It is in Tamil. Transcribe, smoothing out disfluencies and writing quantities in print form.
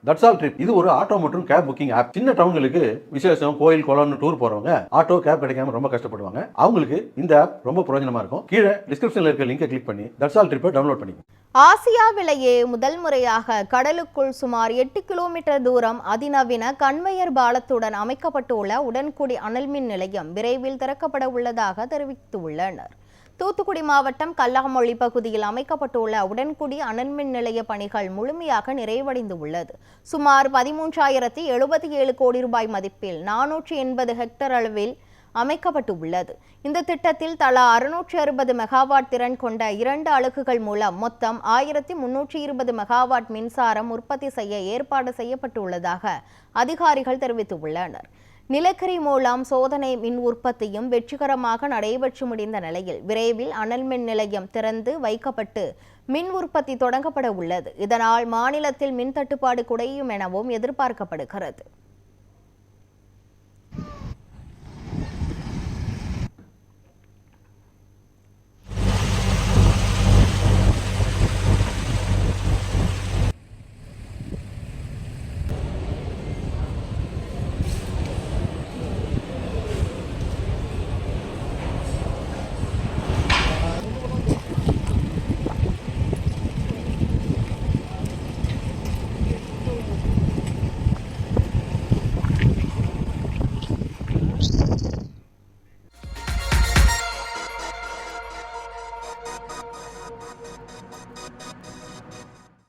தட்ஸ் ஆல் ட்ரிப் இது ஒரு ஆட்டோ மற்றும் கேப் புக்கிங் ஆப். சின்ன டவுன்களுக்கு விசேஷம், கோயில், குளம்னு டூர் போறவங்க ஆட்டோ கேப் கிடைக்காம ரொம்ப கஷ்டப்படுவாங்க. அவங்களுக்கு இந்த ஆப் ரொம்ப பிரயோஜனமா இருக்கும். கீழே டிஸ்கிரிப்ஷன்ல இருக்க லிங்கை கிளிக் பண்ணி தட்ஸ் ஆல் ட்ரிப்பை டவுன்லோட் பண்ணிக்கோங்க. ஆசியாவிலேயே முதல் முறையாக கடலுக்குள் சுமார் 8 கிலோமீட்டர் தூரம் அதிநவீன கன்வேயர் பாலத்துடன் அமைக்கப்பட்டுள்ள உடன்குடி அனல்மின் நிலையம் விரைவில் திறக்கப்பட உள்ளதாக தெரிவித்துள்ளனர். தூத்துக்குடி மாவட்டம் கல்லாமொழி பகுதியில் அமைக்கப்பட்டுள்ள உடன்குடி அனல்மின் நிலைய பணிகள் முழுமையாக நிறைவடைந்து உள்ளது. சுமார் 13,077 கோடி ரூபாய் மதிப்பில் 480 ஹெக்டேர் அளவில் அமைக்கப்பட்டு உள்ளது. இந்த திட்டத்தில் தலா 660 மெகாவாட் திறன் கொண்ட 2 அலகுகள் மூலம் மொத்தம் 1320 மெகாவாட் மின்சாரம் உற்பத்தி செய்ய ஏற்பாடு செய்யப்பட்டுள்ளதாக அதிகாரிகள் தெரிவித்துள்ளனர். நிலக்கரி மூலம் சோதனை மின் உற்பத்தியும் வெற்றிகரமாக நடைபெற்று முடிந்த நிலையில் விரைவில் அனல் மின் நிலையம் திறந்து வைக்கப்பட்டு மின் உற்பத்தி தொடங்கப்பட உள்ளது. இதனால் மாநிலத்தில் மின் தட்டுப்பாடு குறையும் எனவும் எதிர்பார்க்கப்படுகிறது.